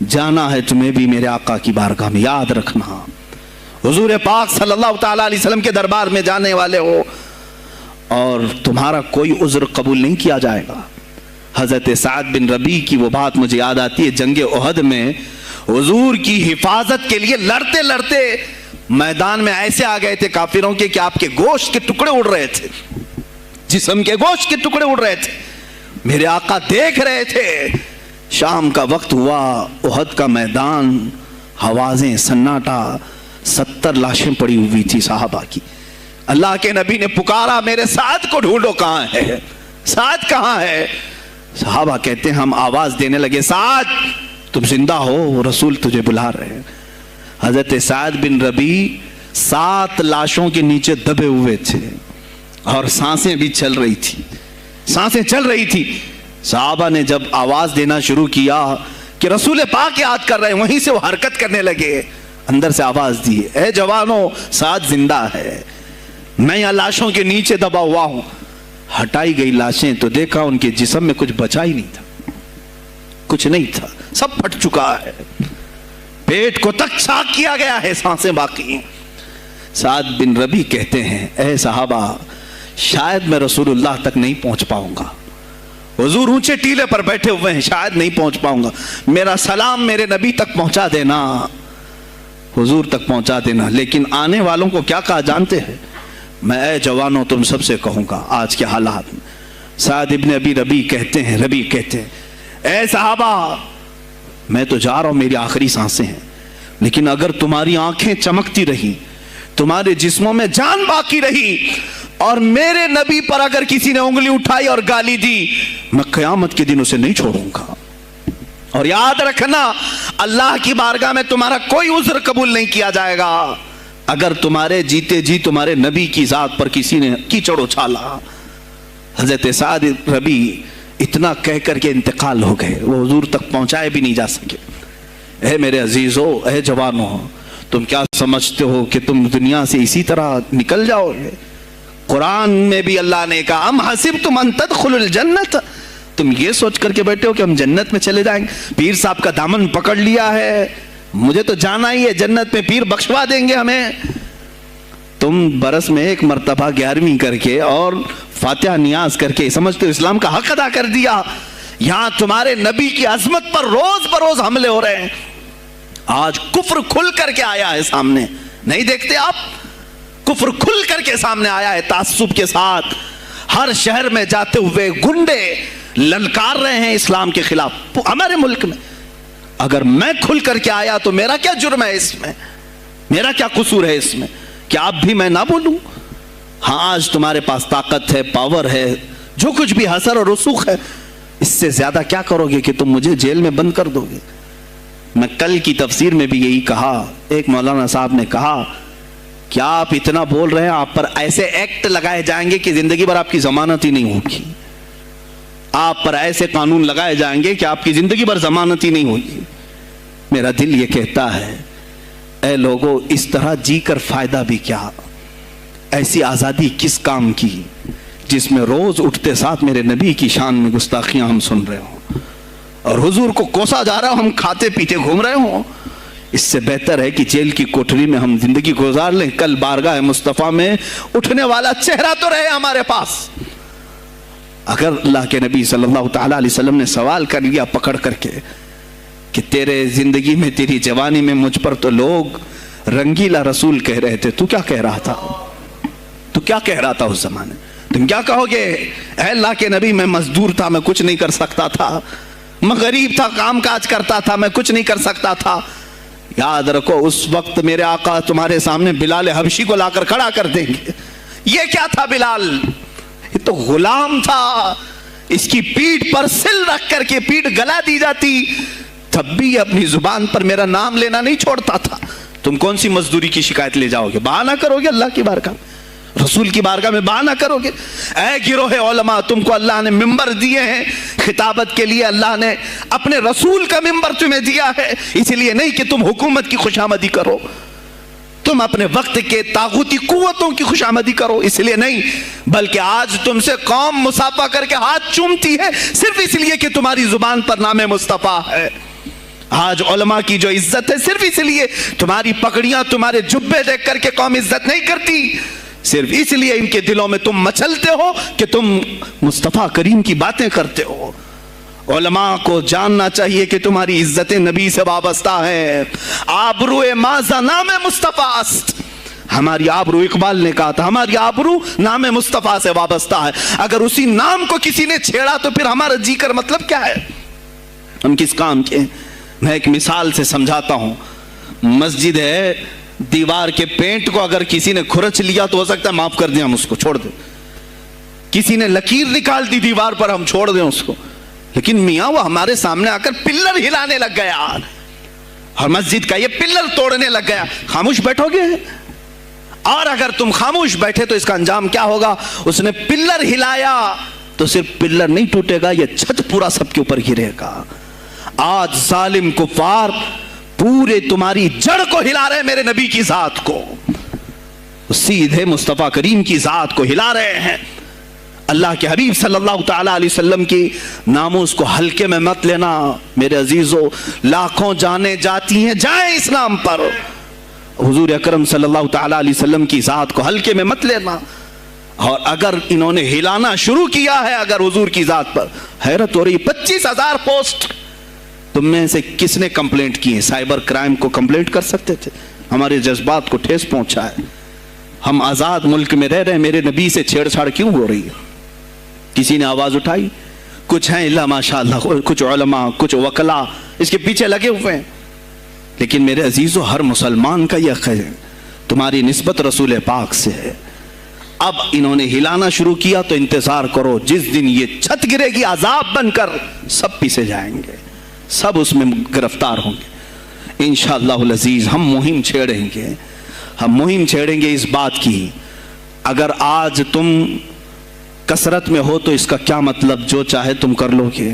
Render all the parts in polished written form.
جانا ہے تمہیں بھی میرے آقا کی بارگاہ میں، یاد رکھنا حضور پاک صلی اللہ تعالیٰ علیہ وسلم کے دربار میں جانے والے ہو اور تمہارا کوئی عذر قبول نہیں کیا جائے گا۔ حضرت سعد بن ربیع کی وہ بات مجھے یاد آتی ہے، جنگ احد میں حضور کی حفاظت کے لیے لڑتے لڑتے میدان میں ایسے آ گئے تھے کافروں کے کہ آپ کے گوشت کے ٹکڑے اڑ رہے تھے، جسم کے گوشت کے ٹکڑے اڑ رہے تھے، میرے آقا دیکھ رہے تھے۔ شام کا وقت ہوا، احد کا میدان، ہوازیں، سناٹا، 70 لاشیں پڑی ہوئی تھی صحابہ کی۔ اللہ کے نبی نے پکارا میرے سعد کو ڈھونڈو، کہاں ہے سعد، کہاں ہے؟ صحابہ کہتے ہیں ہم آواز دینے لگے سعد تم زندہ ہو، رسول تجھے بلا رہے ہیں۔ حضرت سعد بن ربیع 7 لاشوں کے نیچے دبے ہوئے تھے اور سانسیں بھی چل رہی تھی، سانسیں چل رہی تھی۔ صحابہ نے جب آواز دینا شروع کیا کہ رسول پاک یاد کر رہے ہیں، وہیں سے وہ حرکت کرنے لگے، اندر سے آواز دی اے جوانوں سعد زندہ ہے، میں یہاں لاشوں کے نیچے دبا ہوا ہوں۔ ہٹائی گئی لاشیں تو دیکھا ان کے جسم میں کچھ بچا ہی نہیں تھا، کچھ نہیں تھا، سب پھٹ چکا ہے، پیٹ کو تک چاک کیا گیا ہے، سانسیں باقی۔ سعد بن ربیع کہتے ہیں اے صحابہ شاید میں رسول اللہ تک نہیں پہنچ پاؤں گا، حضور اونچے ٹیلے پر بیٹھے ہوئے ہیں، شاید نہیں پہنچ پاؤں گا، میرا سلام میرے نبی تک پہنچا دینا، حضور تک پہنچا دینا۔ لیکن آنے والوں کو کیا کہا جانتے ہیں؟ میں اے جوانوں تم سب سے کہوں گا آج کے حالات میں۔ سعد ابن ابی ربیع کہتے ہیں اے صحابہ میں تو جا رہا ہوں، میری آخری سانسیں ہیں، لیکن اگر تمہاری آنکھیں چمکتی رہی، تمہارے جسموں میں جان باقی رہی اور میرے نبی پر اگر کسی نے انگلی اٹھائی اور گالی دی، میں قیامت کے دن اسے نہیں چھوڑوں گا۔ اور یاد رکھنا اللہ کی بارگاہ میں تمہارا کوئی عذر قبول نہیں کیا جائے گا اگر تمہارے جیتے جی تمہارے نبی کی ذات پر کسی نے کیچڑ اچھالا۔ حضرت سعد ربیع اتنا کہہ کر کے انتقال ہو گئے، وہ حضور تک پہنچائے بھی نہیں جا سکے۔ اے میرے عزیزو، اے جوانو، تم کیا سمجھتے ہو کہ تم دنیا سے اسی طرح نکل جاؤ گے؟ قرآن میں بھی اللہ نے کہا ام حسبتم ان تدخلوا الجنت، تم یہ سوچ کر کے بیٹھے ہو کہ ہم جنت میں چلے جائیں گے؟ پیر صاحب کا دامن پکڑ لیا ہے، مجھے تو جانا ہی ہے جنت میں، پیر بخشوا دیں گے ہمیں۔ تم برس میں 1 مرتبہ 11ویں کر کے اور فاتحہ نیاز کر کے سمجھتے ہو اسلام کا حق ادا کر دیا؟ یہاں تمہارے نبی کی عظمت پر روز بروز حملے ہو رہے ہیں۔ آج کفر کھل کر کے آیا ہے سامنے، نہیں دیکھتے آپ؟ کفر کھل کر کے سامنے آیا ہے، تعصب کے ساتھ ہر شہر میں جاتے ہوئے گنڈے للکار رہے ہیں اسلام کے خلاف ہمارے ملک میں۔ اگر میں کھل کر کے آیا تو میرا کیا جرم ہے اس میں، میرا کیا قصور ہے اس میں؟ کیا اب بھی میں نہ بولوں؟ ہاں آج تمہارے پاس طاقت ہے، پاور ہے، جو کچھ بھی حسر اور رسوخ ہے، اس سے زیادہ کیا کرو گے کہ تم مجھے جیل میں بند کر دو گے؟ میں کل کی تفسیر میں بھی یہی کہا، ایک مولانا صاحب نے کہا کیا آپ اتنا بول رہے ہیں، آپ پر ایسے ایکٹ لگائے جائیں گے کہ زندگی بھر آپ کی ضمانت ہی نہیں ہوگی، آپ پر ایسے قانون لگائے جائیں گے کہ آپ کی زندگی بھر ضمانت ہی نہیں ہوگی۔ میرا دل یہ کہتا ہے اے لوگو اس طرح جی کر فائدہ بھی کیا؟ ایسی آزادی کس کام کی جس میں روز اٹھتے ساتھ میرے نبی کی شان میں گستاخیاں ہم سن رہے ہوں اور حضور کو کوسا جا رہا ہوں، ہم کھاتے پیتے گھوم رہے ہوں؟ اس سے بہتر ہے کہ جیل کی کوٹری میں ہم زندگی گزار لیں، کل بارگاہ مصطفیٰ میں اٹھنے والا چہرہ تو رہے ہمارے پاس۔ اگر اللہ کے نبی صلی اللہ تعالیٰ علیہ وسلم نے سوال کر لیا پکڑ کر کے کہ تیرے زندگی میں، تیری جوانی میں مجھ پر تو لوگ رنگیلا رسول کہہ رہے تھے، تو کیا کہہ رہا تھا؟ تو کیا کہہ رہا تھا اس زمانے؟ تم کیا کہو گے؟ اے اللہ کے نبی میں مزدور تھا، میں کچھ نہیں کر سکتا تھا، میں غریب تھا، کام کاج کرتا تھا، میں کچھ نہیں کر سکتا تھا۔ یاد رکھو اس وقت میرے آقا تمہارے سامنے بلال حبشی کو لا کر کھڑا کر دیں گے۔ یہ کیا تھا بلال؟ یہ تو غلام تھا، اس کی پیٹھ پر سل رکھ کر کے پیٹھ گلا دی جاتی، تب بھی اپنی زبان پر میرا نام لینا نہیں چھوڑتا تھا۔ تم کون سی مزدوری کی شکایت لے جاؤ گے؟ بہانہ کرو گے اللہ کی بارگاہ میں، رسول کی بارگاہ میں بہانہ کرو گے؟ اے گروہ علماء، تم کو اللہ نے ممبر دیے ہیں خطابت کے لیے، اللہ نے اپنے رسول کا ممبر تمہیں دیا ہے، اس لیے نہیں کہ تم حکومت کی خوشامدی کرو، تم اپنے وقت کے طاغوتی قوتوں کی خوشامدی کرو، اس لیے نہیں، بلکہ آج تم سے قوم مصافحہ کر کے ہاتھ چومتی ہے صرف اس لیے کہ تمہاری زبان پر نام مصطفیٰ ہے۔ آج علماء کی جو عزت ہے صرف اس لیے تمہاری پگڑیاں تمہارے جبے دیکھ کر کے قوم عزت نہیں کرتی، صرف اس لیے ان کے دلوں میں تم مچلتے ہو کہ تم مصطفیٰ کریم کی باتیں کرتے ہو۔ علماء کو جاننا چاہیے کہ تمہاری عزت نبی سے وابستہ ہے۔ آبرو ماذا نام مصطفیٰ است، ہماری آبرو، اقبال نے کہا تھا ہماری آبرو نام مصطفیٰ سے وابستہ ہے۔ اگر اسی نام کو کسی نے چھیڑا تو پھر ہمارا جی کر مطلب کیا ہے؟ ہم کس کام کے؟ میں ایک مثال سے سمجھاتا ہوں۔ مسجد ہے، دیوار کے پینٹ کو اگر کسی نے کھرچ لیا تو ہو سکتا ہے معاف کر دیں، ہم اس کو چھوڑ دیں۔ کسی نے لکیر نکال دی دیوار پر، ہم چھوڑ دیں اس کو۔ لیکن میاں وہ ہمارے سامنے آ کر پلر ہلانے لگ گیا اور مسجد کا یہ پلر توڑنے لگ گیا، خاموش بیٹھو گے؟ اور اگر تم خاموش بیٹھے تو اس کا انجام کیا ہوگا؟ اس نے پلر ہلایا تو صرف پلر نہیں ٹوٹے گا، یہ چھت پورا سب کے اوپر گرے گا۔ آج ظالم کفار پورے تمہاری جڑ کو ہلا رہے ہیں، میرے نبی کی ذات کو، سیدھے مصطفیٰ کریم کی ذات کو ہلا رہے ہیں۔ اللہ کے حبیب صلی اللہ تعالیٰ علیہ وسلم کی ناموس کو ہلکے میں مت لینا میرے عزیزو، لاکھوں جانیں جاتی ہیں، جائیں اسلام پر، حضور اکرم صلی اللہ تعالیٰ علیہ وسلم کی ذات کو ہلکے میں مت لینا۔ اور اگر انہوں نے ہلانا شروع کیا ہے اگر حضور کی ذات پر، حیرت ہو رہی، 25,000 پوسٹ تم میں سے کس نے کمپلینٹ کی ہے؟ سائبر کرائم کو کمپلینٹ کر سکتے تھے، ہمارے جذبات کو ٹھیس پہنچا ہے۔ ہم آزاد ملک میں رہ رہے ہیں، میرے نبی سے چھیڑ چھاڑ کیوں ہو رہی ہے؟ کسی نے آواز اٹھائی؟ کچھ ہیں اللہ ماشاءاللہ، کچھ علماء، کچھ وکلا اس کے پیچھے لگے ہوئے ہیں، لیکن میرے عزیزو ہر مسلمان کا یہ خیر ہے، تمہاری نسبت رسول پاک سے ہے۔ اب انہوں نے ہلانا شروع کیا تو انتظار کرو، جس دن یہ چھت گرے گی عذاب بن کر سب پیسے جائیں گے، سب اس میں گرفتار ہوں گے انشاءاللہ العزیز۔ ہم مہم چھیڑیں گے اس بات کی، اگر آج تم کثرت میں ہو تو اس کا کیا مطلب جو چاہے تم کر لو گے؟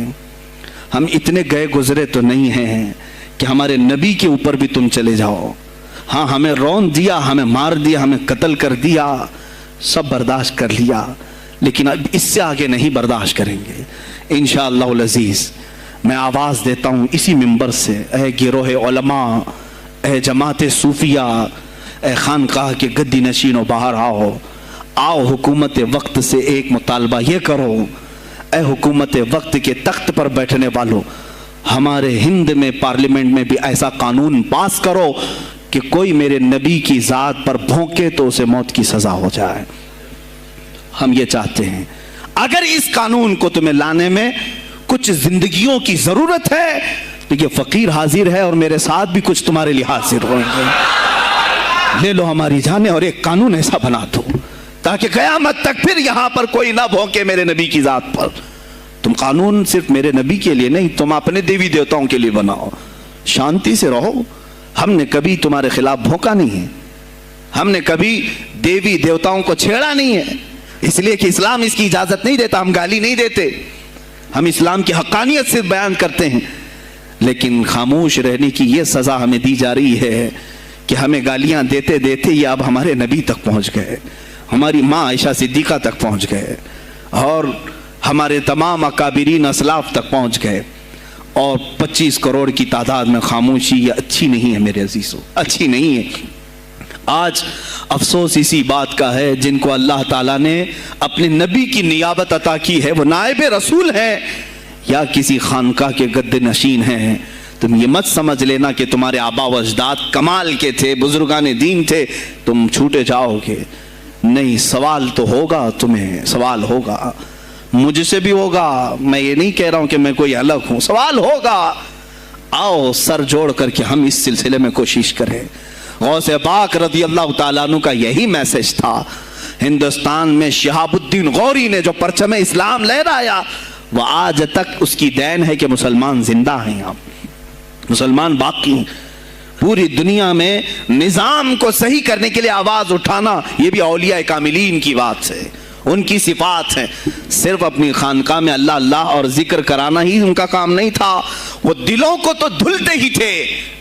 ہم اتنے گئے گزرے تو نہیں ہیں کہ ہمارے نبی کے اوپر بھی تم چلے جاؤ۔ ہاں ہمیں رون دیا، ہمیں مار دیا، ہمیں قتل کر دیا، سب برداشت کر لیا، لیکن اب اس سے آگے نہیں برداشت کریں گے انشاءاللہ العزیز۔ میں آواز دیتا ہوں اسی منبر سے، اے گروہ علماء، اے جماعت صوفیہ، اے خانقاہ کے گدی نشینوں، باہر آؤ حکومت وقت سے ایک مطالبہ یہ کرو، اے حکومت وقت کے تخت پر بیٹھنے والوں، ہمارے ہند میں پارلیمنٹ میں بھی ایسا قانون پاس کرو کہ کوئی میرے نبی کی ذات پر بھونکے تو اسے موت کی سزا ہو جائے۔ ہم یہ چاہتے ہیں، اگر اس قانون کو تمہیں لانے میں کچھ زندگیوں کی ضرورت ہے تو یہ فقیر حاضر ہے اور میرے ساتھ بھی کچھ تمہارے لیے حاضر ہوئیں گے، لے لو ہماری جانیں اور ایک قانون ایسا بنا دو تاکہ قیامت تک پھر یہاں پر کوئی نہ بھونکے میرے نبی کی ذات پر۔ تم قانون صرف میرے نبی کے لیے نہیں، تم اپنے دیوی دیوتاؤں کے لیے بناؤ، شانتی سے رہو۔ ہم نے کبھی تمہارے خلاف بھونکا نہیں ہے، ہم نے کبھی دیوی دیوتاؤں کو چھیڑا نہیں ہے، اس لیے کہ اسلام اس کی اجازت نہیں دیتا، ہم گالی نہیں دیتے، ہم اسلام کی حقانیت سے بیان کرتے ہیں، لیکن خاموش رہنے کی یہ سزا ہمیں دی جا رہی ہے کہ ہمیں گالیاں دیتے دیتے یہ اب ہمارے نبی تک پہنچ گئے، ہماری ماں عائشہ صدیقہ تک پہنچ گئے، اور ہمارے تمام اکابرین اسلاف تک پہنچ گئے، اور 25 کروڑ کی تعداد میں خاموشی یہ اچھی نہیں ہے میرے عزیزو، اچھی نہیں ہے۔ آج افسوس اسی بات کا ہے جن کو اللہ تعالیٰ نے اپنے نبی کی نیابت عطا کی ہے، وہ نائب رسول ہیں یا کسی خانقاہ کے گد نشین ہیں۔ تم یہ مت سمجھ لینا کہ تمہارے آبا و اجداد کمال کے تھے، بزرگان دین تھے، تم چھوٹے جاؤ گے، نہیں، سوال تو ہوگا، تمہیں سوال ہوگا، مجھ سے بھی ہوگا، میں یہ نہیں کہہ رہا ہوں کہ میں کوئی الگ ہوں، سوال ہوگا۔ آؤ سر جوڑ کر کے ہم اس سلسلے میں کوشش کریں۔ غوث پاک رضی اللہ تعالیٰ عنہ کا یہی میسج تھا، ہندوستان میں شہاب الدین غوری نے جو پرچم اسلام لہرایا وہ آج تک اس کی دین ہے کہ مسلمان زندہ ہیں، یہاں مسلمان باقی ہیں۔ پوری دنیا میں نظام کو صحیح کرنے کے لیے آواز اٹھانا یہ بھی اولیاء کاملین کی بات ہے، ان کی صفات ہیں۔ صرف اپنی خانقاہ میں اللہ اللہ اور ذکر کرانا ہی ان کا کام نہیں تھا، وہ دلوں کو تو دھلتے ہی تھے،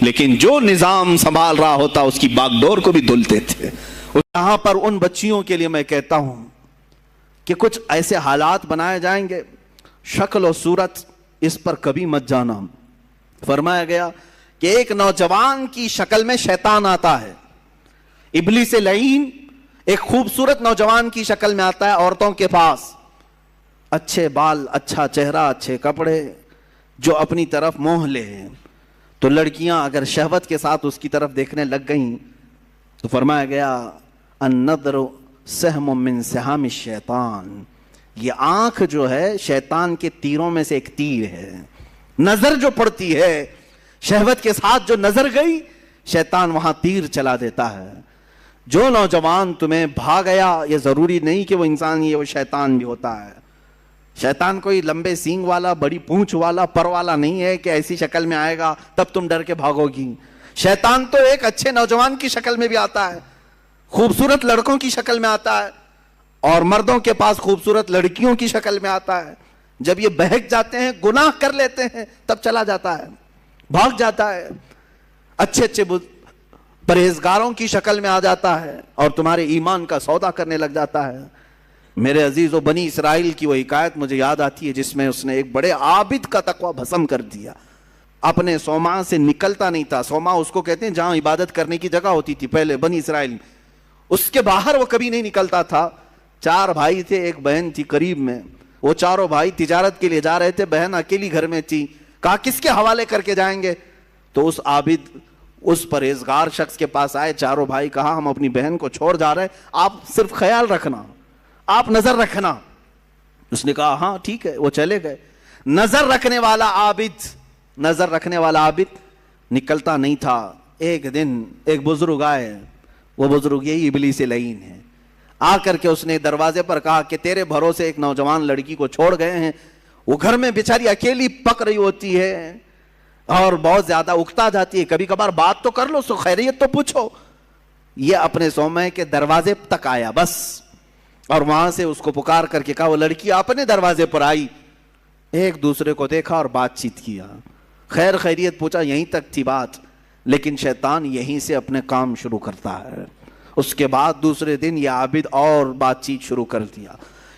لیکن جو نظام سنبھال رہا ہوتا اس کی باغ ڈور کو بھی دھلتے تھے۔ یہاں پر ان بچیوں کے لیے میں کہتا ہوں کہ کچھ ایسے حالات بنائے جائیں گے، شکل و صورت اس پر کبھی مت جانا۔ فرمایا گیا کہ ایک نوجوان کی شکل میں شیطان آتا ہے. ابلیس لعین ایک خوبصورت نوجوان کی شکل میں آتا ہے عورتوں کے پاس, اچھے بال, اچھا چہرہ, اچھے کپڑے, جو اپنی طرف موہ لے. تو لڑکیاں اگر شہوت کے ساتھ اس کی طرف دیکھنے لگ گئیں تو فرمایا گیا النظر سہم من سہام الشیطان, یہ آنکھ جو ہے شیطان کے تیروں میں سے ایک تیر ہے. نظر جو پڑتی ہے, شہوت کے ساتھ جو نظر گئی, شیطان وہاں تیر چلا دیتا ہے. جو نوجوان تمہیں بھاگ گیا, یہ ضروری نہیں کہ وہ انسان ہی ہے, وہ شیطان بھی ہوتا ہے. شیطان کوئی لمبے سینگ والا, بڑی پونچھ والا, پر والا نہیں ہے کہ ایسی شکل میں آئے گا تب تم ڈر کے بھاگو گی. شیطان تو ایک اچھے نوجوان کی شکل میں بھی آتا ہے, خوبصورت لڑکوں کی شکل میں آتا ہے, اور مردوں کے پاس خوبصورت لڑکیوں کی شکل میں آتا ہے. جب یہ بہک جاتے ہیں, گناہ کر لیتے ہیں, تب چلا جاتا ہے, بھاگ جاتا ہے, اچھے اچھے پرہیزگاروں کی شکل میں آ جاتا ہے اور تمہارے ایمان کا سودا کرنے لگ جاتا ہے. میرے عزیزو, بنی اسرائیل کی وہ حکایت مجھے یاد آتی ہے جس میں اس نے ایک بڑے عابد کا تقوی بھسم کر دیا. اپنے صومعہ سے نکلتا نہیں تھا. صومعہ اس کو کہتے ہیں جہاں عبادت کرنے کی جگہ ہوتی تھی پہلے بنی اسرائیل میں, اس کے باہر وہ کبھی نہیں نکلتا تھا. 4 بھائی تھے, ایک بہن تھی قریب میں. وہ چاروں بھائی تجارت کے لیے جا رہے تھے, بہن اکیلی گھر میں تھی. کہا کس کے حوالے کر کے جائیں گے؟ تو اس عابد, اس پرہیزگار شخص کے پاس آئے چاروں بھائی. کہا ہم اپنی بہن کو چھوڑ جا رہے ہیں, آپ صرف خیال رکھنا, آپ نظر رکھنا. اس نے کہا ہاں ٹھیک ہے. وہ چلے گئے. نظر رکھنے والا عابد, نظر رکھنے والا عابد نکلتا نہیں تھا. ایک دن ایک بزرگ آئے, وہ بزرگ یہی ابلیس لعین ہے. آ کر کے اس نے دروازے پر کہا کہ تیرے بھروسے ایک نوجوان لڑکی کو چھوڑ گئے ہیں, وہ گھر میں بیچاری اکیلی پک رہی ہوتی ہے اور بہت زیادہ اکتا جاتی ہے, کبھی کبھار بات تو کر لو, سو خیریت تو پوچھو. یہ اپنے صومعے کے دروازے تک آیا بس, اور وہاں سے اس کو پکار کر کے کہا. وہ لڑکی اپنے دروازے پر آئی, ایک دوسرے کو دیکھا اور بات چیت کیا, خیر خیریت پوچھا, یہیں تک تھی بات. لیکن شیطان یہیں سے اپنے کام شروع کرتا ہے. اس کے بعد دوسرے دن یہ عابد اور بات چیت شروع کر دیا.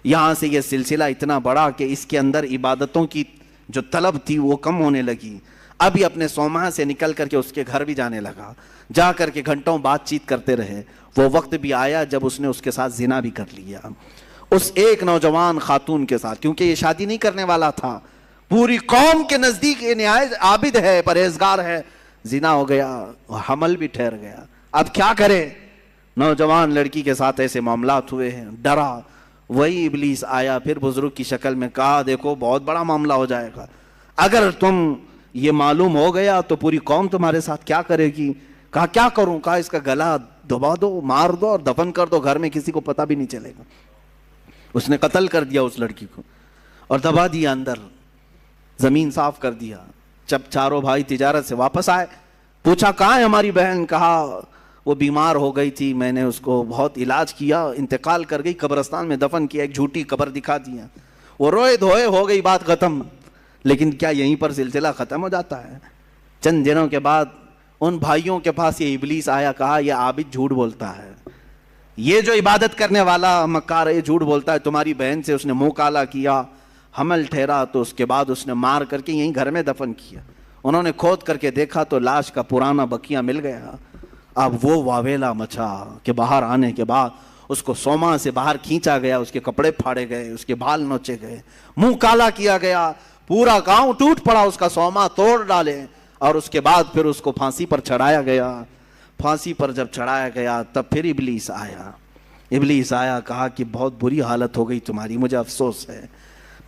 یہاں سے یہ سلسلہ اتنا بڑا کہ اس کے اندر عبادتوں کی جو طلب تھی وہ کم ہونے لگی. اب یہ اپنے صومعہ سے نکل کر کے اس کے گھر بھی جانے لگا, جا کر کے گھنٹوں بات چیت کرتے رہے. وہ وقت بھی آیا جب اس نے اس کے ساتھ زنا بھی کر لیا, اس ایک نوجوان خاتون کے ساتھ, کیونکہ یہ شادی نہیں کرنے والا تھا. پوری قوم کے نزدیک یہ نہایت عابد ہے, پرہیزگار ہے. زنا ہو گیا, حمل بھی ٹھہر گیا. اب کیا کرے؟ نوجوان لڑکی کے ساتھ ایسے معاملات ہوئے ہیں, ڈرا. وہی ابلیس آیا پھر بزرگ کی شکل میں, کہا دیکھو بہت بڑا معاملہ ہو جائے گا, اگر تم یہ معلوم ہو گیا تو پوری قوم تمہارے ساتھ کیا کرے گی. کہا کیا کروں؟ کہا اس کا گلا دبا دو, مار دو اور دفن کر دو, گھر میں کسی کو پتہ بھی نہیں چلے گا. اس نے قتل کر دیا اس لڑکی کو اور دبا دیا اندر, زمین صاف کر دیا. جب چاروں بھائی تجارت سے واپس آئے, پوچھا کہاں ہے ہماری بہن؟ کہا وہ بیمار ہو گئی تھی, میں نے اس کو بہت علاج کیا, انتقال کر گئی, قبرستان میں دفن کیا, ایک جھوٹی قبر دکھا دیا. وہ روئے دھوئے, ہو گئی بات ختم. لیکن کیا یہیں پر سلسلہ ختم ہو جاتا ہے؟ چند دنوں کے بعد ان بھائیوں کے پاس یہ ابلیس آیا. کہا یہ عابد جھوٹ بولتا ہے, یہ جو عبادت کرنے والا مکار ہے جھوٹ بولتا ہے. تمہاری بہن سے اس نے منہ کالا کیا, حمل ٹھہرا, تو اس کے بعد اس نے مار کر کے یہیں گھر میں دفن کیا. انہوں نے کھود کر کے دیکھا تو لاش کا پرانا بقیہ مل گیا. اب وہ واویلا مچا کہ باہر آنے کے بعد اس کو صومعہ سے باہر کھینچا گیا, اس کے کپڑے پھاڑے گئے, اس کے بال نوچے گئے, منہ کالا کیا گیا, پورا گاؤں ٹوٹ پڑا, اس کا صومعہ توڑ ڈالے, اور اس کے بعد پھر اس کو پھانسی پر چڑھایا گیا. پھانسی پر جب چڑھایا گیا تب پھر ابلیس آیا. ابلیس آیا, کہا کہ بہت بری حالت ہو گئی تمہاری, مجھے افسوس ہے,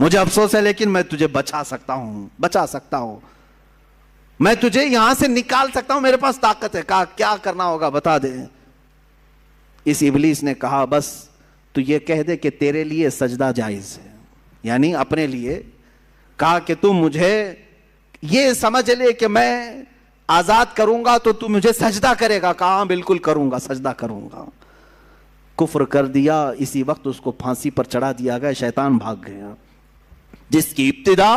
مجھے افسوس ہے, لیکن میں تجھے بچا سکتا ہوں, میں تجھے یہاں سے نکال سکتا ہوں, میرے پاس طاقت ہے. کہا کیا کرنا ہوگا بتا دے. اس ابلیس نے کہا بس تو یہ کہہ دے کہ تیرے لیے سجدہ جائز ہے, یعنی اپنے لیے. کہا کہ تم مجھے یہ سمجھ لے کہ میں آزاد کروں گا تو تم مجھے سجدہ کرے گا. کہا بالکل کروں گا, سجدہ کروں گا. کفر کر دیا. اسی وقت اس کو پھانسی پر چڑھا دیا گیا. شیطان بھاگ گیا. جس کی ابتدا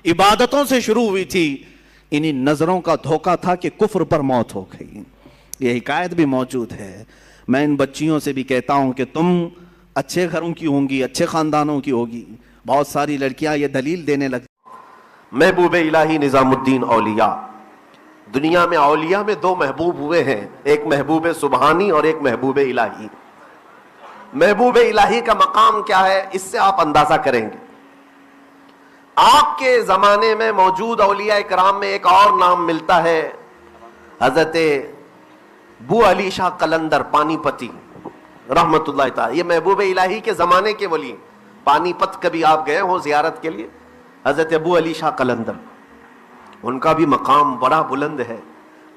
عبادتوں سے شروع ہوئی تھی, انہی نظروں کا دھوکہ تھا کہ کفر پر موت ہو گئی. یہ حکایت بھی موجود ہے. میں ان بچیوں سے بھی کہتا ہوں کہ تم اچھے گھروں کی ہوں گی, اچھے خاندانوں کی ہوگی. بہت ساری لڑکیاں یہ دلیل دینے لگ. محبوب الہی نظام الدین اولیاء دنیا میں اولیاء میں دو محبوب ہوئے ہیں، ایک محبوب سبحانی اور ایک محبوب الہی۔ محبوب الہی کا مقام کیا ہے اس سے آپ اندازہ کریں گے۔ آپ کے زمانے میں موجود اولیاء کرام میں ایک اور نام ملتا ہے، حضرت بو علی شاہ قلندر پانی پتی رحمت اللہ تعالی۔ یہ محبوب الہی کے زمانے کے ولی، پانی پت کبھی آپ گئے ہو زیارت کے لیے، حضرت ابو علی شاہ قلندر، ان کا بھی مقام بڑا بلند ہے۔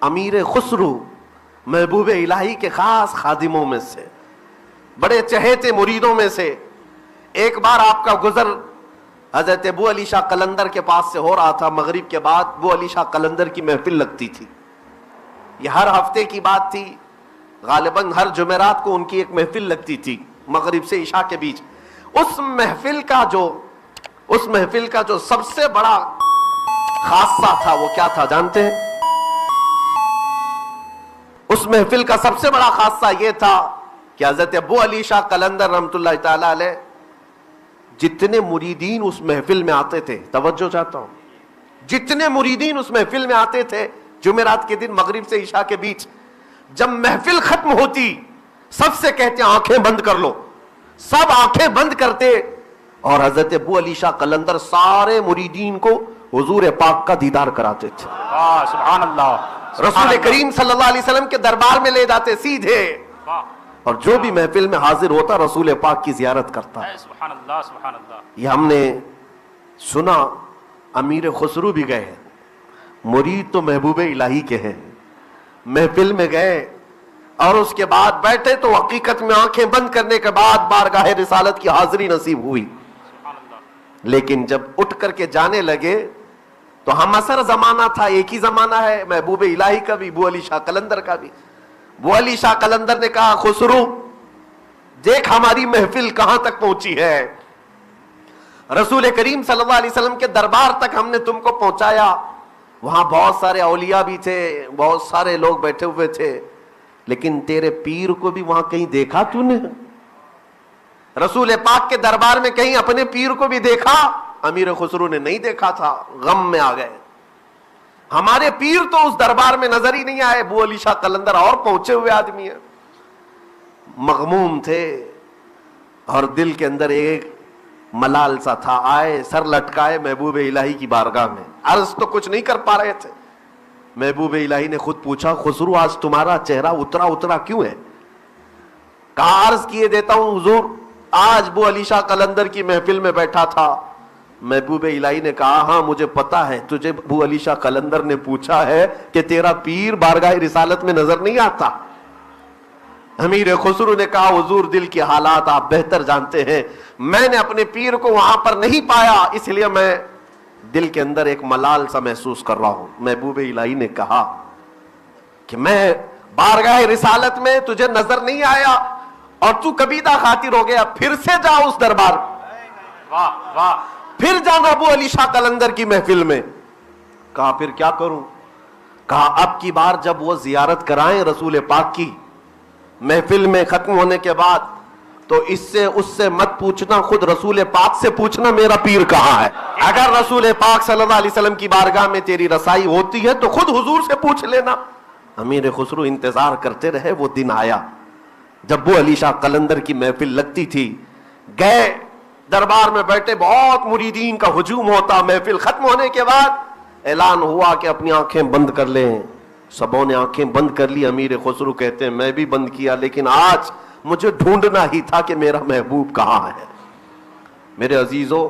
امیر خسرو محبوب الہی کے خاص خادموں میں سے، بڑے چہیتے مریدوں میں سے۔ ایک بار آپ کا گزر حضرت ابو علی شاہ قلندر کے پاس سے ہو رہا تھا، مغرب کے بعد ابو علی شاہ قلندر کی محفل لگتی تھی، یہ ہر ہفتے کی بات تھی، غالباً ہر جمعرات کو ان کی ایک محفل لگتی تھی مغرب سے عشاء کے بیچ۔ اس محفل کا جو سب سے بڑا خاصہ تھا وہ کیا تھا جانتے ہیں؟ اس محفل کا سب سے بڑا خاصہ یہ تھا کہ حضرت ابو علی شاہ قلندر رحمت اللہ تعالی علیہ جتنے مریدین اس محفل میں آتے تھے، توجہ چاہتا ہوں، جتنے مریدین اس محفل میں آتے تھے جمعرات کے دن مغرب سے عشاء کے بیچ، جب محفل ختم ہوتی سب سے کہتے آنکھیں بند کر لو، سب آنکھیں بند کرتے اور حضرت ابو علی شاہ قلندر سارے مریدین کو حضور پاک کا دیدار کراتے تھے۔ سبحان اللہ، رسول کریم صلی اللہ علیہ وسلم کے دربار میں لے جاتے سیدھے، اور جو بھی محفل میں حاضر ہوتا رسول پاک کی زیارت کرتا۔ سبحان اللہ، سبحان اللہ۔ یہ ہم نے سنا، امیر خسرو بھی گئے ہیں، مرید تو محبوب الہی کے ہیں، محفل میں گئے اور اس کے بعد بیٹھے تو حقیقت میں آنکھیں بند کرنے کے بعد بارگاہ رسالت کی حاضری نصیب ہوئی، لیکن جب اٹھ کر کے جانے لگے تو ہم اثر زمانہ تھا، ایک ہی زمانہ ہے، محبوب الہی کا بھی ابو علی شاہ قلندر کا بھی۔ ابو علی شاہ قلندر نے کہا خسرو دیکھ ہماری محفل کہاں تک پہنچی ہے، رسول کریم صلی اللہ علیہ وسلم کے دربار تک ہم نے تم کو پہنچایا، وہاں بہت سارے اولیاء بھی تھے، بہت سارے لوگ بیٹھے ہوئے تھے، لیکن تیرے پیر کو بھی وہاں کہیں دیکھا تو نے؟ رسول پاک کے دربار میں کہیں اپنے پیر کو بھی دیکھا؟ امیر خسرو نے نہیں دیکھا تھا، غم میں آ گئے، ہمارے پیر تو اس دربار میں نظر ہی نہیں آئے۔ ابو علی شاہ قلندر اور پہنچے ہوئے آدمی ہیں، مغموم تھے اور دل کے اندر ایک ملال سا تھا، آئے سر لٹکائے محبوب الہی کی بارگاہ میں، عرض تو کچھ نہیں کر پا رہے تھے۔ محبوب الہی نے خود پوچھا خسرو آج تمہارا چہرہ اترا کیوں ہے؟ کہا عرض کیے دیتا ہوں حضور، آج ابو علی شاہ قلندر کی محفل میں بیٹھا تھا، محبوب الہی نے کہا ہاں مجھے پتا ہے تجھے ابو علی شاہ قلندر نے پوچھا ہے کہ تیرا پیر بارگاہ رسالت میں نظر نہیں آتا۔ امیر خسرو نے کہا حضور دل کے حالات آپ بہتر جانتے ہیں، میں نے اپنے پیر کو وہاں پر نہیں پایا، اس لیے میں دل کے اندر ایک ملال سا محسوس کر رہا ہوں۔ محبوب الہی نے کہا کہ میں بارگاہ رسالت میں تجھے نظر نہیں آیا اور تو کبیدہ خاطر ہو گیا، پھر سے جا اس دربار، واہ واہ، پھر جانا ابو علی شاہ قلندر کی محفل میں۔ کہا پھر کیا کروں؟ کہا اب کی بار جب وہ زیارت کرائیں رسول پاک کی محفل میں ختم ہونے کے بعد تو اس سے مت پوچھنا، خود رسول پاک سے پوچھنا میرا پیر کہاں ہے۔ اگر رسول پاک صلی اللہ علیہ وسلم کی بارگاہ میں تیری رسائی ہوتی ہے تو خود حضور سے پوچھ لینا۔ امیر خسرو انتظار کرتے رہے، وہ دن آیا جب ابو علی شاہ قلندر کی محفل لگتی تھی، گئے دربار میں بیٹھے، بہت مریدین کا ہجوم ہوتا، محفل ختم ہونے کے بعد اعلان ہوا کہ اپنی آنکھیں بند کر لیں، سبوں نے آنکھیں بند کر لی۔ امیر خسرو کہتے ہیں میں بھی بند کیا، لیکن آج مجھے ڈھونڈنا ہی تھا کہ میرا محبوب کہاں ہے۔ میرے عزیزوں،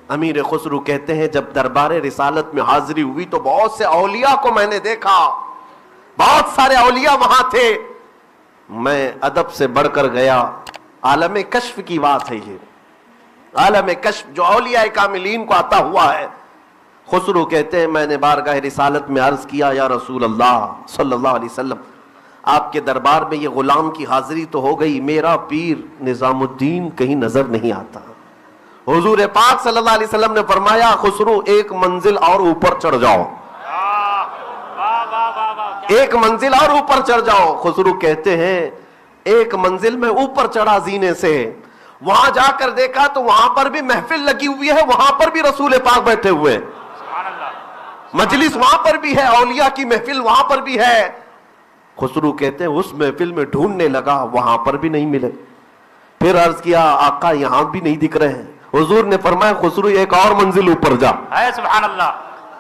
امیر خسرو کہتے ہیں جب دربار رسالت میں حاضری ہوئی تو بہت سے اولیاء کو میں نے دیکھا، بہت سارے اولیاء وہاں تھے، میں ادب سے بڑھ کر گیا، عالم کشف کی بات ہے یہ، عالم کشف جو اولیاء کاملین کو عطا ہوا ہے۔ خسرو کہتے ہیں میں نے بارگاہ رسالت میں عرض کیا یا رسول اللہ صلی اللہ علیہ وسلم، آپ کے دربار میں یہ غلام کی حاضری تو ہو گئی، میرا پیر نظام الدین کہیں نظر نہیں آتا۔ حضور پاک صلی اللہ علیہ وسلم نے فرمایا خسرو ایک منزل اور اوپر چڑھ جاؤ، ایک منزل اور اوپر چڑھ جاؤ۔ خسرو کہتے ہیں ایک منزل میں اوپر چڑھا زینے سے، وہاں جا کر دیکھا تو وہاں پر بھی محفل لگی ہوئی ہے، وہاں پر بھی رسول پاک بیٹھے ہوئے، مجلس وہاں پر بھی ہے، اولیاء کی محفل وہاں پر بھی ہے. خسرو کہتے ہیں اس محفل میں ڈھونڈنے لگا، وہاں پر بھی نہیں ملے. پھر عرض کیا آقا یہاں بھی نہیں دکھ رہے ہیں. حضور نے فرمایا خسرو ایک اور منزل اوپر جا. ہے سبحان اللہ.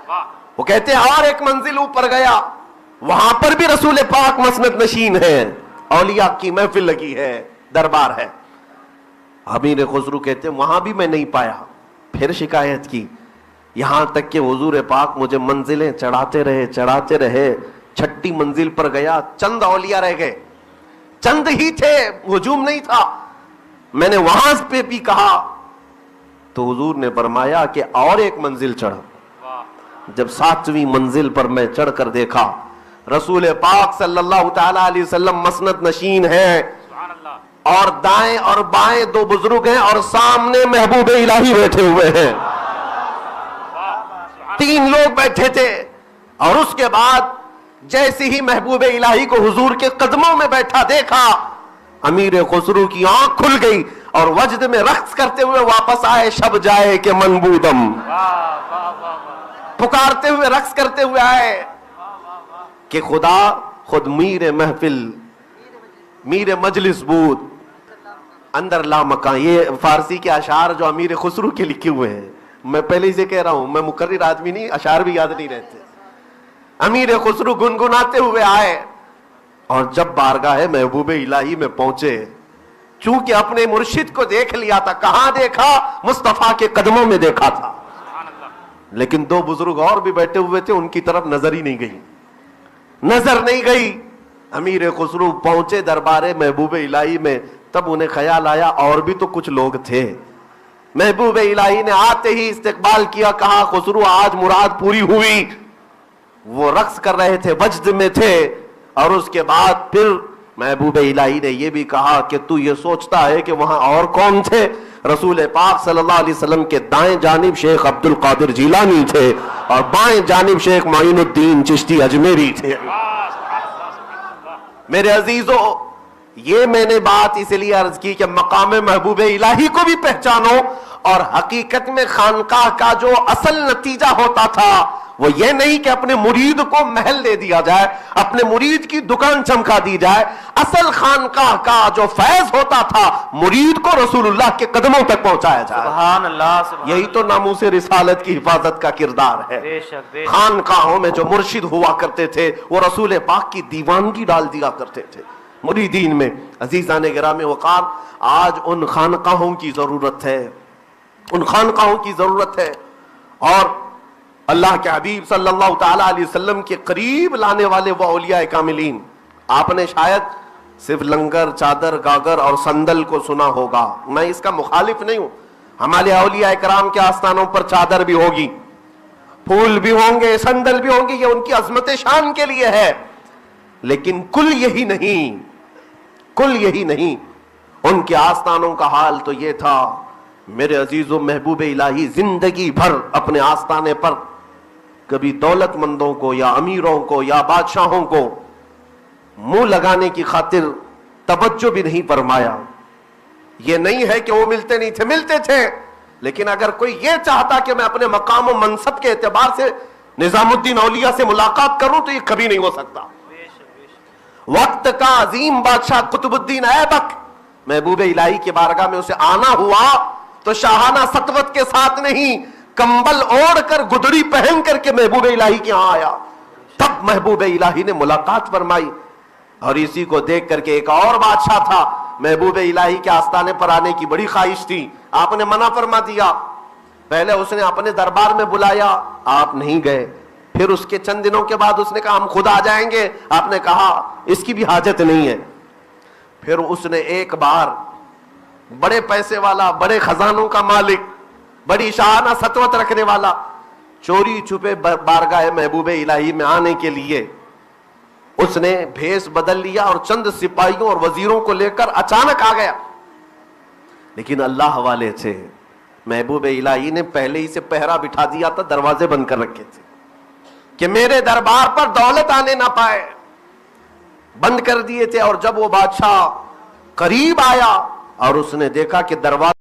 واہ. وہ کہتے ہیں اور ایک منزل اوپر گیا، وہاں پر بھی رسول پاک مسند نشین ہے، اولیاء کی محفل لگی ہے، دربار ہے. امیر خسرو کہتے ہیں وہاں بھی میں نہیں پایا. پھر شکایت کی، یہاں تک کہ حضور پاک مجھے منزلیں چڑھاتے رہے. چھٹی منزل پر گیا، چند اولیاء رہ گئے، چند ہی تھے، ہجوم نہیں تھا. میں نے وہاں پہ بھی کہا تو حضور نے فرمایا کہ اور ایک منزل چڑھ. جب 7ویں منزل پر میں چڑھ کر دیکھا رسول پاک صلی اللہ تعالی علیہ وسلم مسند نشین ہے، اور دائیں اور بائیں 2 بزرگ ہیں، اور سامنے محبوب الہی بیٹھے ہوئے ہیں. 3 لوگ بیٹھے تھے. اور اس کے بعد جیسے ہی محبوب الہی کو حضور کے قدموں میں بیٹھا دیکھا، امیر خسرو کی آنکھ کھل گئی اور وجد میں رقص کرتے ہوئے واپس آئے. شب جائے کہ منبودم، پکارتے ہوئے رقص کرتے ہوئے آئے کہ خدا خود میر محفل، میر مجلس بود اندر لا مکان. یہ فارسی کے اشعار جو امیر خسرو کے لکھے ہوئے ہیں. میں پہلے سے کہہ رہا ہوں میں مقرر آدمی نہیں، اشعار بھی یاد نہیں رہتے. امیر خسرو گنگناتے ہوئے آئے اور جب بارگاہ محبوب الہی میں پہنچے، چونکہ اپنے مرشد کو دیکھ لیا تھا. کہاں دیکھا؟ مصطفیٰ کے قدموں میں دیکھا تھا. لیکن 2 بزرگ اور بھی بیٹھے ہوئے تھے، ان کی طرف نظر ہی نہیں گئی، نظر نہیں گئی. امیر خسرو پہنچے دربار محبوب الہی میں، تب انہیں خیال آیا اور بھی تو کچھ لوگ تھے. محبوب الہی نے آتے ہی استقبال کیا، کہا خسرو آج مراد پوری ہوئی. وہ رقص کر رہے تھے، وجد میں تھے. اور اس کے بعد پھر محبوب الہی نے یہ بھی کہا کہ تو یہ سوچتا ہے کہ وہاں اور کون تھے؟ رسول پاک صلی اللہ علیہ وسلم کے دائیں جانب شیخ عبد القادر جیلانی تھے اور بائیں جانب شیخ معین الدین چشتی اجمیری تھے. میرے عزیزو، یہ میں نے بات اس لیے عرض کی کہ مقام محبوب الہی کو بھی پہچانو. اور حقیقت میں خانقاہ کا جو اصل نتیجہ ہوتا تھا وہ یہ نہیں کہ اپنے مرید کو محل دے دیا جائے، اپنے مرید کی دکان چمکا دی جائے. اصل خانقاہ کا جو فیض ہوتا تھا مرید کو رسول اللہ کے قدموں تک پہنچایا جائے. سبحان اللہ. سبحان یہی تو ناموس رسالت کی حفاظت کا کردار ہے. بے شک. خانقاہوں میں جو مرشد ہوا کرتے تھے وہ رسول پاک کی دیوانگی ڈال دیا کرتے تھے مریدین میں. عزیزان گرامی وقار، آج ان خانقاہوں کی ضرورت ہے، ان خانقاہوں کی ضرورت ہے. اور اللہ کے حبیب صلی اللہ تعالی علیہ وسلم کے قریب لانے والے وہ اولیاء کاملین. آپ نے شاید صرف لنگر، چادر، گاگر اور صندل کو سنا ہوگا. میں اس کا مخالف نہیں ہوں. ہمارے اولیاء کرام کے آستانوں پر چادر بھی ہوگی، پھول بھی ہوں گے، صندل بھی ہوں گے، یہ ان کی عظمت شان کے لیے ہے. لیکن کل یہی نہیں، کل یہی نہیں. ان کے آستانوں کا حال تو یہ تھا میرے عزیزو، محبوب الہی زندگی بھر اپنے آستانے پر کبھی دولت مندوں کو یا امیروں کو یا بادشاہوں کو منہ لگانے کی خاطر توجہ بھی نہیں فرمایا. یہ نہیں ہے کہ وہ ملتے نہیں تھے، ملتے تھے. لیکن اگر کوئی یہ چاہتا کہ میں اپنے مقام و منصب کے اعتبار سے نظام الدین اولیاء سے ملاقات کروں تو یہ کبھی نہیں ہو سکتا. وقت کا عظیم بادشاہ قطب الدین ایبک محبوب الہی کی بارگاہ میں اسے آنا ہوا تو شاہانہ سطوت کے ساتھ نہیں، کمبل اوڑھ کر گدڑی پہن کر کے محبوب الہی کے ہاں آیا. تب محبوب الہی نے ملاقات فرمائی. اور اسی کو دیکھ کر کے ایک اور بادشاہ تھا، محبوب الہی کے آستانے پر آنے کی بڑی خواہش تھی، آپ نے منع فرما دیا. پہلے اس نے اپنے دربار میں بلایا، آپ نہیں گئے. پھر اس کے چند دنوں کے بعد اس نے کہا ہم خود آ جائیں گے. آپ نے کہا اس کی بھی حاجت نہیں ہے. پھر اس نے ایک بار بڑے پیسے والا، بڑے خزانوں کا مالک، بڑی شاہانہ سطوت رکھنے والا، چوری چھپے بارگاہ محبوب الہی میں آنے کے لیے اس نے بھیس بدل لیا اور چند سپاہیوں اور وزیروں کو لے کر اچانک آ گیا. لیکن اللہ والے تھے، محبوب الہی نے پہلے ہی سے پہرا بٹھا دیا تھا، دروازے بند کر رکھے تھے کہ میرے دربار پر دولت آنے نہ پائے، بند کر دیے تھے. اور جب وہ بادشاہ قریب آیا اور اس نے دیکھا کہ دروازہ